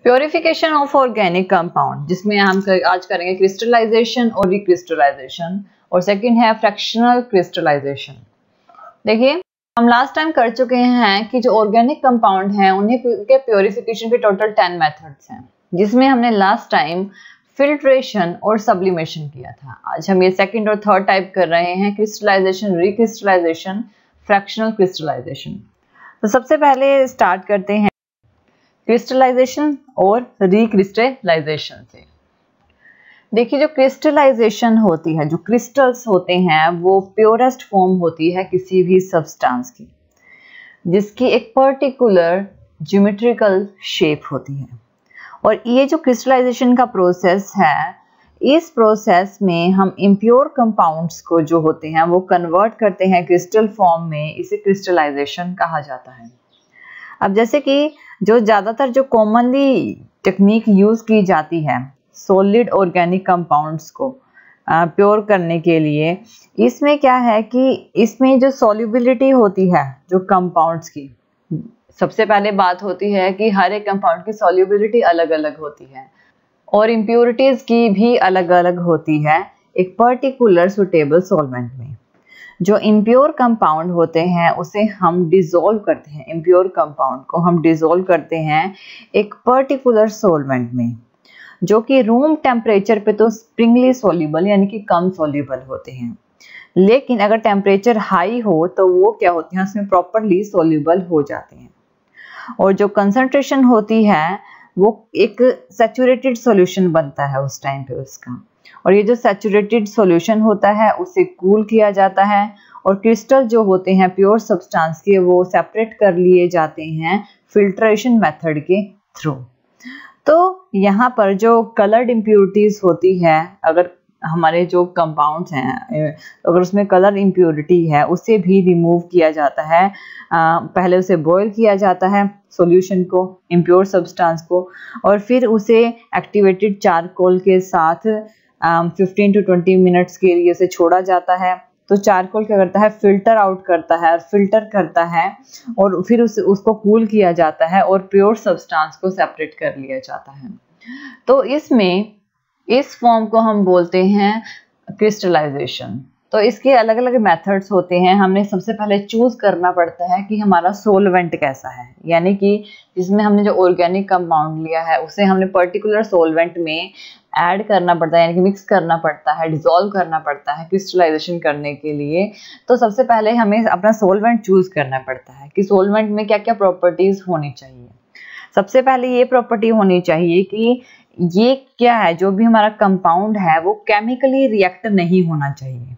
Purification of organic compound, जिसमें हम आज करेंगे क्रिस्टलाइजेशन और रिक्रिस्टलाइजेशन, और सेकंड है फ्रैक्शनल क्रिस्टलाइजेशन। देखिए, हम लास्ट टाइम कर चुके हैं कि जो ऑर्गेनिक कंपाउंड हैं उन्हें के प्योरिफिकेशन के टोटल 10 मेथड्स हैं, जिसमें हमने लास्ट टाइम फिल्ट्रेशन और सब्लिमेशन किया था। आज हम ये सेकंड और थर्ड टाइप कर रहे हैं, क्रिस्टलाइजेशन, रिक्रिस्टलाइजेशन, फ्रैक्शनल क्रिस्टलाइजेशन। तो सबसे पहले स्टार्ट करते हैं क्रिस्टलाइजेशन और रिक्रिस्टलाइजेशन से। देखिए, जो क्रिस्टलाइजेशन होती है, जो क्रिस्टल्स होते हैं, वो प्योरेस्ट फॉर्म होती है किसी भी सब्सटेंस की, जिसकी एक पर्टिकुलर ज्योमेट्रिकल शेप होती है। और ये जो क्रिस्टलाइजेशन का प्रोसेस है, इस प्रोसेस में हम इम्प्योर कंपाउंड्स को जो होते हैं वो कन्वर्ट करते हैं क्रिस्टल फॉर्म में। इसे क्रिस्टलाइजेशन कहा जाता है। अब जैसे कि जो ज़्यादातर जो कॉमनली टेक्निक यूज़ की जाती है सॉलिड ऑर्गेनिक कंपाउंड्स को प्योर करने के लिए, इसमें क्या है कि इसमें जो सॉल्युबिलिटी होती है जो कंपाउंड्स की, सबसे पहले बात होती है कि हर एक कंपाउंड की सॉल्युबिलिटी अलग अलग होती है और इम्प्योरिटीज़ की भी अलग अलग होती है एक पर्टिकुलर सुटेबल सॉल्वेंट में। जो इम्प्योर कंपाउंड होते हैं उसे हम डिसॉल्व करते हैं, इम्प्योर कंपाउंड को हम डिसॉल्व करते हैं एक पर्टिकुलर सॉल्वेंट में, जो कि रूम टेम्परेचर पे तो स्प्रिंगली सॉल्युबल यानी कि कम सॉल्युबल होते हैं, लेकिन अगर टेम्परेचर हाई हो तो वो क्या होते हैं, उसमें प्रॉपरली सॉल्युबल हो जाते हैं। और जो कंसंट्रेशन होती है वो एक सैचुरेटेड सॉल्यूशन बनता है उस टाइम पे उसका, और ये जो सैचुरेटेड सॉल्यूशन होता है उसे कूल किया जाता है और क्रिस्टल जो होते हैं प्योर सब्सटेंस के वो सेपरेट कर लिए जाते हैं फिल्ट्रेशन मेथड के थ्रू। तो यहाँ पर जो कलर्ड इम्प्योरिटीज होती है, अगर हमारे जो कंपाउंड्स हैं अगर उसमें कलर इम्प्योरिटी है उसे भी रिमूव किया जाता है। पहले उसे बॉयल किया जाता है सॉल्यूशन को, इम्प्योर सब्सटेंस को, और फिर उसे एक्टिवेटेड चारकोल के साथ 15 to 20 मिनट्स के लिए उसे छोड़ा जाता है। तो चारकोल क्या करता है, फिल्टर आउट करता है और फिल्टर करता है, और फिर उसको कूल किया जाता है और प्योर सब्सटेंस को सेपरेट कर लिया जाता है। तो इसमें इस फॉर्म को हम बोलते हैं क्रिस्टलाइजेशन। तो इसके अलग अलग मेथड्स होते हैं। हमने सबसे पहले चूज करना पड़ता है कि हमारा सोलवेंट कैसा है, यानी कि जिसमें हमने जो ऑर्गेनिक कंपाउंड लिया है उसे हमने पर्टिकुलर सोलवेंट में ऐड करना पड़ता है, यानी कि मिक्स करना पड़ता है, डिसॉल्व करना पड़ता है क्रिस्टलाइजेशन करने के लिए। तो सबसे पहले हमें अपना सोलवेंट चूज करना पड़ता है कि सोलवेंट में क्या क्या प्रॉपर्टीज होनी चाहिए। सबसे पहले ये प्रॉपर्टी होनी चाहिए कि ये क्या है, जो भी हमारा कंपाउंड है वो केमिकली रिएक्ट नहीं होना चाहिए,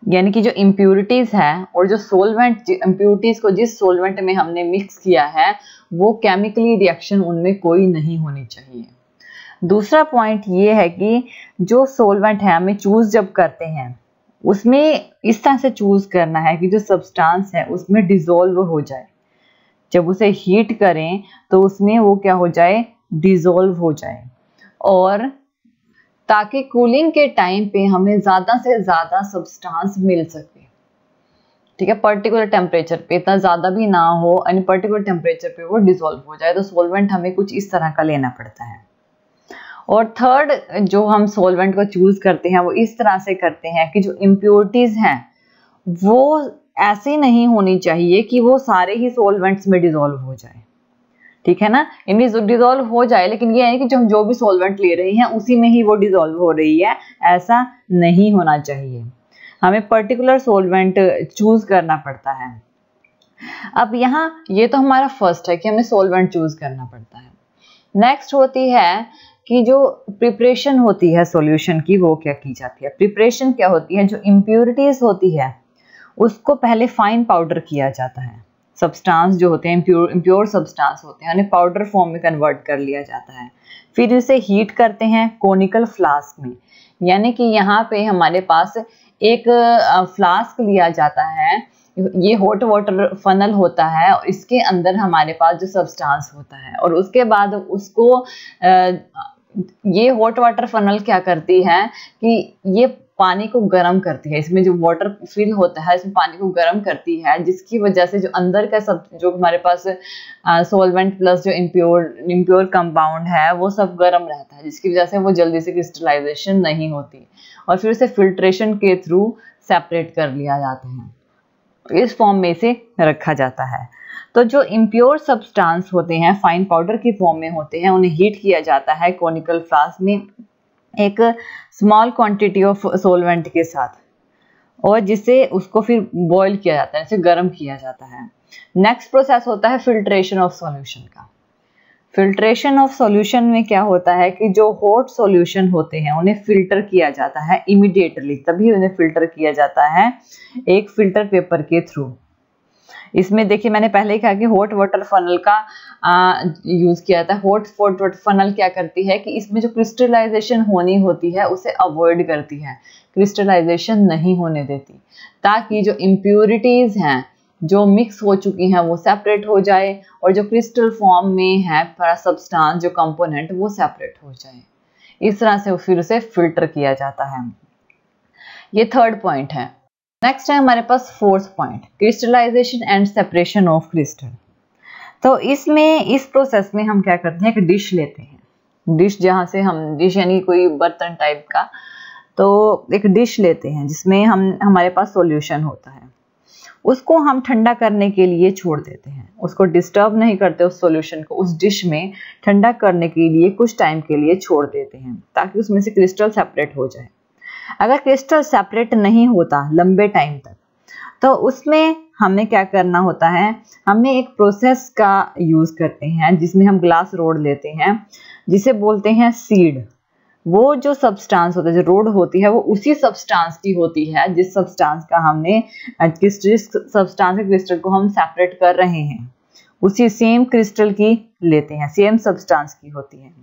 यानी कि जो इम्प्योरिटीज है और जो सोलवेंट, इम्प्योरिटीज को जिस सोलवेंट में हमने मिक्स किया है वो केमिकली रिएक्शन उनमें कोई नहीं होनी चाहिए। दूसरा पॉइंट ये है कि जो सोलवेंट है हमें चूज जब करते हैं उसमें इस तरह से चूज करना है कि जो सब्सटेंस है उसमें डिसॉल्व हो जाए। जब उसे हीट करें तो उसमें वो क्या हो जाए, डिसॉल्व हो जाए, और ताकि कूलिंग के टाइम पे हमें ज़्यादा से ज़्यादा सब्सटेंस मिल सके। ठीक है, पर्टिकुलर टेम्परेचर पे, इतना ज़्यादा भी ना हो, यानी पर्टिकुलर टेम्परेचर पे वो डिसॉल्व हो जाए। तो सोलवेंट हमें कुछ इस तरह का लेना पड़ता है। और थर्ड, जो हम सोलवेंट को चूज करते हैं वो इस तरह से करते हैं कि जो इम्प्योरिटीज हैं वो ऐसी नहीं होनी चाहिए कि वो सारे ही सोलवेंट्स में डिसॉल्व हो जाए। ठीक है ना, इनमें डिसॉल्व हो जाए, लेकिन ये है कि जो भी सोलवेंट ले रही हैं उसी में ही वो डिसॉल्व हो रही है, ऐसा नहीं होना चाहिए। हमें पर्टिकुलर सोलवेंट चूज करना पड़ता है। अब यहाँ ये तो हमारा फर्स्ट है कि हमें सोलवेंट चूज करना पड़ता है। नेक्स्ट होती है कि जो प्रिपरेशन होती है सॉल्यूशन की वो क्या की जाती है। प्रिपरेशन क्या होती है, जो इम्प्योरिटीज होती है उसको पहले फाइन पाउडर किया जाता है। सब्सटेंस जो होते हैं इम्प्योर सब्सटेंस होते हैं उन्हें पाउडर फॉर्म में कन्वर्ट कर लिया जाता है। फिर इसे हीट करते हैं कोनिकल फ्लास्क में, यानी कि यहाँ पे हमारे पास एक फ्लास्क लिया जाता है, ये हॉट वाटर फनल होता है और इसके अंदर हमारे पास जो सब्सटेंस होता है, और उसके बाद उसको ये हॉट वाटर फनल क्या करती है कि ये पानी को गर्म करती है। इसमें जो वाटर फिल होता है इसमें पानी को गर्म करती है, जिसकी वजह से जो अंदर का सब जो हमारे पास सॉल्वेंट प्लस जो इम्प्योर कंपाउंड है वो सब गर्म रहता है, जिसकी वजह से वो जल्दी से क्रिस्टलाइजेशन नहीं होती और फिर उसे फिल्ट्रेशन के थ्रू सेपरेट कर लिया जाता है, इस फॉर्म में इसे रखा जाता है। तो जो इम्प्योर सब्सटेंस होते हैं फाइन पाउडर की फॉर्म में होते हैं, उन्हें हीट किया जाता है कॉनिकल फ्लास्क में एक स्मॉल क्वांटिटी ऑफ सॉल्वेंट के साथ, और जिसे उसको फिर बॉईल किया जाता है, इसे गर्म किया जाता है। नेक्स्ट प्रोसेस होता है फिल्ट्रेशन ऑफ सॉल्यूशन का। फिल्ट्रेशन ऑफ सॉल्यूशन में क्या होता है कि जो हॉट सॉल्यूशन होते हैं उन्हें फिल्टर किया जाता है इमीडिएटली, तभी उन्हें फिल्टर किया जाता है एक फिल्टर पेपर के थ्रू। इसमें देखिए मैंने पहले ही कहा कि हॉट वाटर फनल का यूज किया था। हॉट वाटर फनल क्या करती है कि इसमें जो क्रिस्टलाइजेशन होनी होती है उसे अवॉइड करती है, क्रिस्टलाइजेशन नहीं होने देती, ताकि जो इम्प्योरिटीज हैं जो मिक्स हो चुकी हैं वो सेपरेट हो जाए और जो क्रिस्टल फॉर्म में है पूरा सब्सटेंस जो कंपोनेंट वो सेपरेट हो जाए। इस तरह से फिर उसे फिल्टर किया जाता है। ये थर्ड पॉइंट है। नेक्स्ट है हमारे पास fourth point, crystallization and separation of crystal. तो इसमें इस प्रोसेस में हम क्या करते हैं, एक डिश लेते हैं, डिश जहाँ से हम डिश यानी कोई बर्तन टाइप का, तो एक डिश लेते हैं जिसमें हमारे पास सॉल्यूशन होता है, उसको हम ठंडा करने के लिए छोड़ देते हैं, उसको डिस्टर्ब नहीं करते, उस सॉल्यूशन को उस डिश में ठंडा करने के लिए कुछ टाइम के लिए छोड़ देते हैं ताकि उसमें से क्रिस्टल सेपरेट हो जाए। अगर क्रिस्टल सेपरेट नहीं होता लंबे टाइम तक तो उसमें हमें क्या करना होता है, हमें एक प्रोसेस का यूज करते हैं जिसमें हम ग्लास रोड लेते हैं जिसे बोलते हैं सीड। वो जो सब्सटेंस होता है, जो रोड होती है, वो उसी सब्सटेंस की होती है जिस सब्सटेंस का हमने सब्सटेंस के क्रिस्टल को हम सेपरेट कर रहे हैं, उसी सेम क्रिस्टल की लेते हैं, सेम सब्सटेंस की होती है।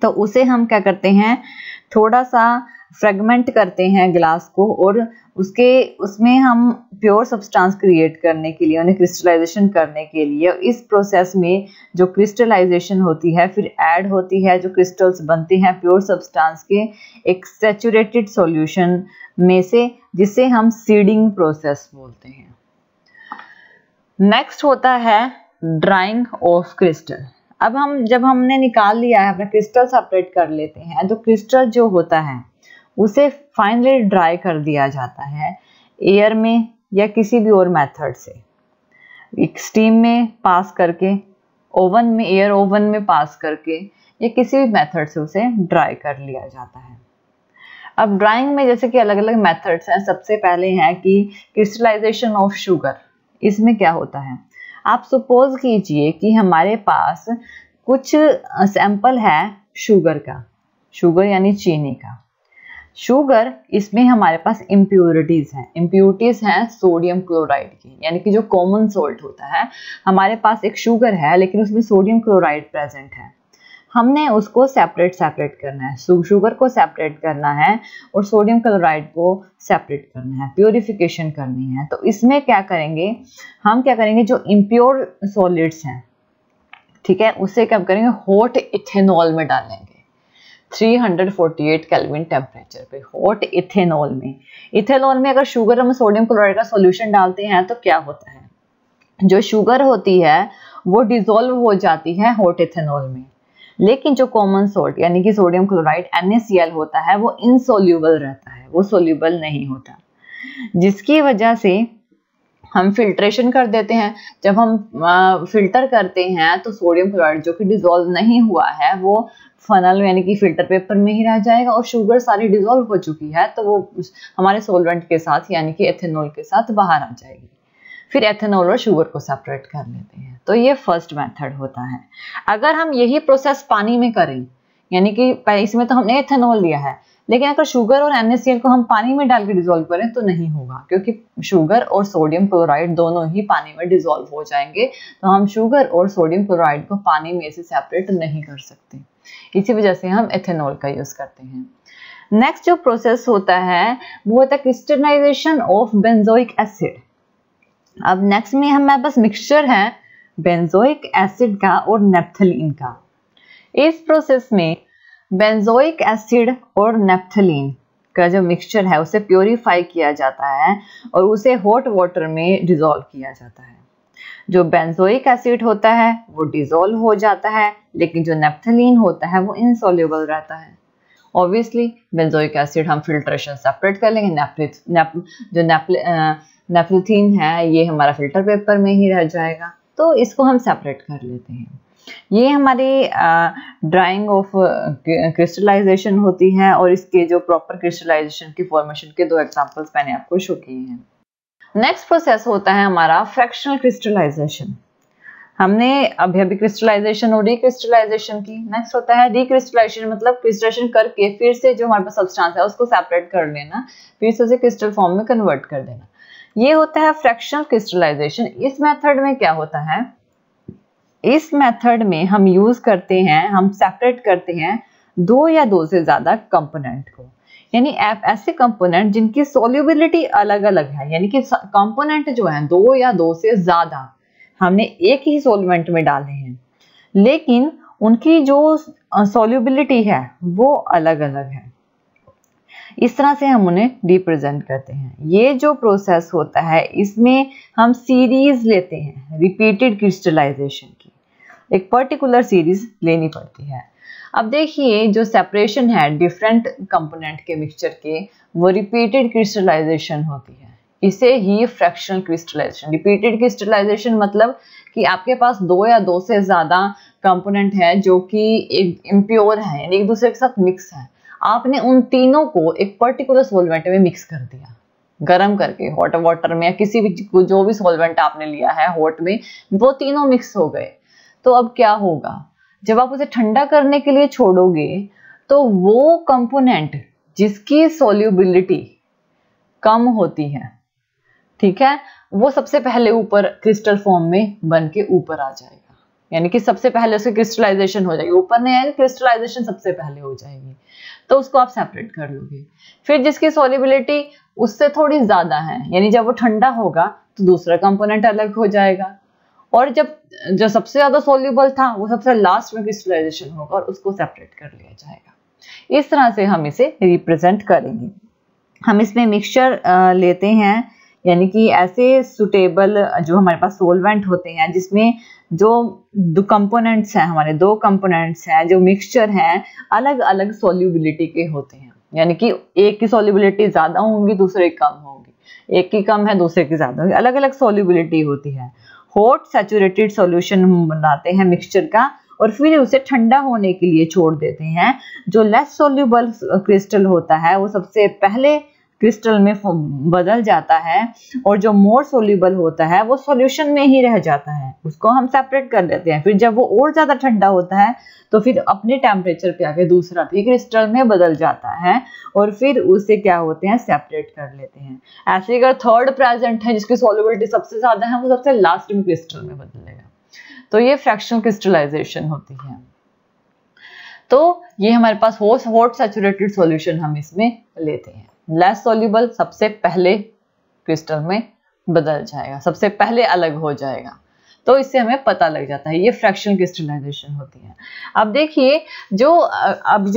तो उसे हम क्या करते हैं, थोड़ा सा फ्रेगमेंट करते हैं ग्लास को, और उसमें हम प्योर सब्सटेंस क्रिएट करने के लिए, उन्हें क्रिस्टलाइजेशन करने के लिए, इस प्रोसेस में जो क्रिस्टलाइजेशन होती है फिर ऐड होती है जो क्रिस्टल्स बनते हैं प्योर सब्सटेंस के एक सैचुरेटेड सॉल्यूशन में से, जिसे हम सीडिंग प्रोसेस बोलते हैं। नेक्स्ट होता है ड्राइंग ऑफ क्रिस्टल। अब जब हमने निकाल लिया है, अपना क्रिस्टल सेपरेट कर लेते हैं, तो क्रिस्टल जो होता है उसे फाइनली ड्राई कर दिया जाता है एयर में या किसी भी और मेथड से, एक स्टीम में पास करके, ओवन में, एयर ओवन में पास करके, या किसी भी मेथड से उसे ड्राई कर लिया जाता है। अब ड्राइंग में जैसे कि अलग अलग मेथड्स हैं। सबसे पहले है कि क्रिस्टलाइजेशन ऑफ शुगर। इसमें क्या होता है, आप सपोज कीजिए कि हमारे पास कुछ सैंपल है शुगर का, शुगर यानी चीनी का। शुगर, इसमें हमारे पास इम्प्योरिटीज हैं सोडियम क्लोराइड की, यानी कि जो कॉमन सॉल्ट होता है, हमारे पास एक शुगर है लेकिन उसमें सोडियम क्लोराइड प्रेजेंट है। हमने उसको सेपरेट करना है, शुगर को सेपरेट करना है और सोडियम क्लोराइड को सेपरेट करना है, प्योरिफिकेशन करनी है। तो इसमें क्या करेंगे, हम क्या करेंगे, जो इम्प्योर सॉलिड्स हैं, ठीक है, उसे क्या करेंगे, हॉट इथेनॉल में डालेंगे 348 केल्विन टेम्परेचर पे, हॉट इथेनॉल में। इथेनॉल में अगर शुगर हम सोडियम क्लोराइड का सॉल्यूशन डालते हैं तो क्या होता है, जो शुगर होती है वो डिसॉल्व हो जाती है हॉट इथेनॉल में, लेकिन जो कॉमन सॉल्ट यानी कि सोडियम क्लोराइड NaCl होता है वो इनसोल्यूबल रहता है, वो सोल्यूबल नहीं होता, जिसकी वजह से हम फिल्ट्रेशन कर देते हैं। जब हम फिल्टर करते हैं तो सोडियम क्लोराइड जो कि डिसॉल्व नहीं हुआ है वो फनल यानी कि फिल्टर पेपर में ही रह जाएगा, और शुगर सारी डिसॉल्व हो चुकी है तो वो हमारे सॉल्वेंट के साथ यानी कि एथेनॉल के साथ बाहर आ जाएगी। फिर एथेनॉल और शुगर को सेपरेट कर लेते हैं। तो ये फर्स्ट मेथड होता है। अगर हम यही प्रोसेस पानी में करें, यानी कि इसमें तो हमने एथेनॉल लिया है, लेकिन अगर शुगर और NaCl को हम पानी में डाल के डिसॉल्व करें तो नहीं होगा, क्योंकि शुगर और सोडियम क्लोराइड दोनों ही पानी में डिसॉल्व हो जाएंगे। तो हम शुगर और सोडियम क्लोराइड को पानी में से सेपरेट नहीं कर सकते, इसी वजह से हम एथेनॉल का यूज करते हैं। नेक्स्ट जो प्रोसेस होता है वो होता है क्रिस्टलाइजेशन ऑफ बेंजोइक एसिड। अब नेक्स्ट में हमारे पास मिक्सचर है बेंजोइक एसिड का और नेप्थलीन का। इस प्रोसेस में बेंजोइक एसिड और नेप्थलीन का जो मिक्सचर है उसे प्योरीफाई किया जाता है और उसे हॉट वाटर में डिसॉल्व किया जाता है। जो बेंजोइक एसिड होता है वो डिसॉल्व हो जाता है, लेकिन जो नेप्थलीन होता है वो इनसॉल्युबल रहता है। ऑब्वियसली बेंजोइक एसिड हम फिल्ट्रेशन सेपरेट कर लेंगे, जो नेप्थलीन है ये हमारा फिल्टर पेपर में ही रह जाएगा, तो इसको हम सेपरेट कर लेते हैं। ये हमारी ड्राइंग ऑफ क्रिस्टलाइजेशन होती है और इसके जो प्रॉपर क्रिस्टलाइजेशन की फॉर्मेशन के 2 एग्जांपल्स मैंने आपको शो किए हैं। नेक्स्ट प्रोसेस होता है हमारा फ्रैक्शनल क्रिस्टलाइजेशन। हमने अभी क्रिस्टलाइजेशन और रिक्रिस्टलाइजेशन की। नेक्स्ट होता है रिक्रिस्टलाइजेशन, मतलब क्रिस्टलाइजेशन करके फिर से जो हमारे पास सब्सटेंस है उसको सेपरेट कर लेना, फिर से उसे क्रिस्टल फॉर्म में कन्वर्ट कर देना। ये होता है फ्रैक्शनल क्रिस्टलाइजेशन। इस मेथड में क्या होता है, इस मेथड में हम यूज करते हैं, हम सेपरेट करते हैं 2 या 2 से ज्यादा कंपोनेंट को, यानी ऐसे कंपोनेंट जिनकी सॉल्युबिलिटी अलग अलग है, यानी कि कंपोनेंट जो है 2 या 2 से ज्यादा हमने एक ही सॉल्वेंट में डाले हैं, लेकिन उनकी जो सॉल्युबिलिटी है वो अलग अलग है। इस तरह से हम उन्हें रिप्रेजेंट करते हैं। ये जो प्रोसेस होता है इसमें हम सीरीज लेते हैं रिपीटेड क्रिस्टलाइजेशन की, एक पर्टिकुलर सीरीज लेनी पड़ती है। अब देखिए जो सेपरेशन है डिफरेंट कंपोनेंट के मिक्सचर के, वो रिपीटेड क्रिस्टलाइजेशन होती है, इसे ही फ्रैक्शनल क्रिस्टलाइजेशन। रिपीटेड क्रिस्टलाइजेशन मतलब कि आपके पास 2 या 2 से ज्यादा कंपोनेंट है जो कि एक इम्प्योर है, यानी एक दूसरे के साथ मिक्स है। आपने उन तीनों को एक पर्टिकुलर सॉल्वेंट में मिक्स कर दिया, गर्म करके हॉट वाटर में, या किसी भी जो भी सॉल्वेंट आपने लिया है हॉट में, वो तीनों मिक्स हो गए। तो अब क्या होगा, जब आप उसे ठंडा करने के लिए छोड़ोगे तो वो कंपोनेंट जिसकी सॉल्युबिलिटी कम होती है, ठीक है, वो सबसे पहले ऊपर क्रिस्टल फॉर्म में बन के ऊपर आ जाएगा, यानी कि सबसे पहले उसकी क्रिस्टलाइजेशन हो जाएगी, ऊपर नहीं आएगा, क्रिस्टलाइजेशन सबसे पहले हो जाएगी, तो उसको आप सेपरेट कर लोगे। फिर जिसकी सॉल्युबिलिटी उससे थोड़ी ज्यादा है, यानी जब वो ठंडा होगा तो दूसरा कंपोनेंट अलग हो जाएगा, और जब जो सबसे ज्यादा सॉल्युबल था वो सबसे लास्ट में क्रिस्टलाइजेशन होगा और उसको सेपरेट कर लिया जाएगा। इस तरह से हम इसे रिप्रेजेंट करेंगे। हम इसमें मिक्सचर लेते हैं, यानी कि ऐसे सुटेबल जो हमारे पास सोलवेंट होते हैं जिसमें जो 2 कंपोनेंट्स हैं, हमारे 2 कंपोनेंट्स हैं जो मिक्सचर हैं, अलग अलग सॉल्युबिलिटी के होते हैं, यानी कि एक की सॉल्युबिलिटी ज्यादा होंगी दूसरे की कम होगी, एक की कम है दूसरे की ज्यादा होगी, अलग अलग सॉल्युबिलिटी होती है। हॉट सैचुरेटेड सॉल्यूशन बनाते हैं मिक्सचर का और फिर उसे ठंडा होने के लिए छोड़ देते हैं। जो लेस सॉल्युबल क्रिस्टल होता है वो सबसे पहले क्रिस्टल में बदल जाता है, और जो मोर सोल्यूबल होता है वो सॉल्यूशन में ही रह जाता है, उसको हम सेपरेट कर लेते हैं। फिर जब वो और ज्यादा ठंडा होता है तो फिर अपने टेम्परेचर पे आके दूसरा भी क्रिस्टल में बदल जाता है, और फिर उसे क्या होते हैं, सेपरेट कर लेते हैं। ऐसे अगर थर्ड प्रेजेंट है जिसकी सॉल्युबिलिटी सबसे ज्यादा है, वो सबसे लास्ट में क्रिस्टल में बदलेगा। तो ये फ्रैक्शनल क्रिस्टलाइजेशन होती है। तो ये हमारे पास हॉट सैचुरेटेड सॉल्यूशन हम इसमें लेते हैं। लेस सॉल्युबल सबसे पहले क्रिस्टल में बदल जाएगा, सबसे पहले अलग हो जाएगा, तो इससे हमें पता लग जाता है। ये फ्रैक्शनल क्रिस्टलाइजेशन होती है। अब देखिए जो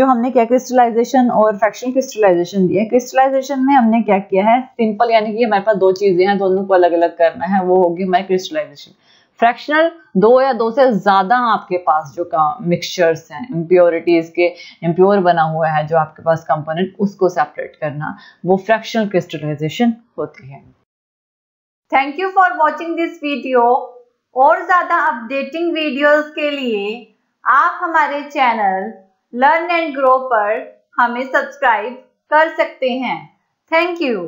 हमने क्या क्रिस्टलाइजेशन और फ्रैक्शनल क्रिस्टलाइजेशन दिया। क्रिस्टलाइजेशन में हमने क्या किया है, सिंपल, यानी कि हमारे पास 2 चीजें हैं, दोनों को अलग अलग करना है, वो होगी हमारी क्रिस्टलाइजेशन। फ्रैक्शनल 2 या 2 से ज्यादा आपके पास जो मिक्सचर्स हैं, इम्प्योरिटीज के इम्प्योर बना हुआ है जो आपके पास कंपोनेंट, उसको सेपरेट करना, वो फ्रैक्शनल क्रिस्टलाइजेशन होती है। Thank you for watching this video. और ज्यादा अपडेटिंग वीडियोस के लिए आप हमारे चैनल लर्न एंड ग्रो पर हमें सब्सक्राइब कर सकते हैं। Thank you.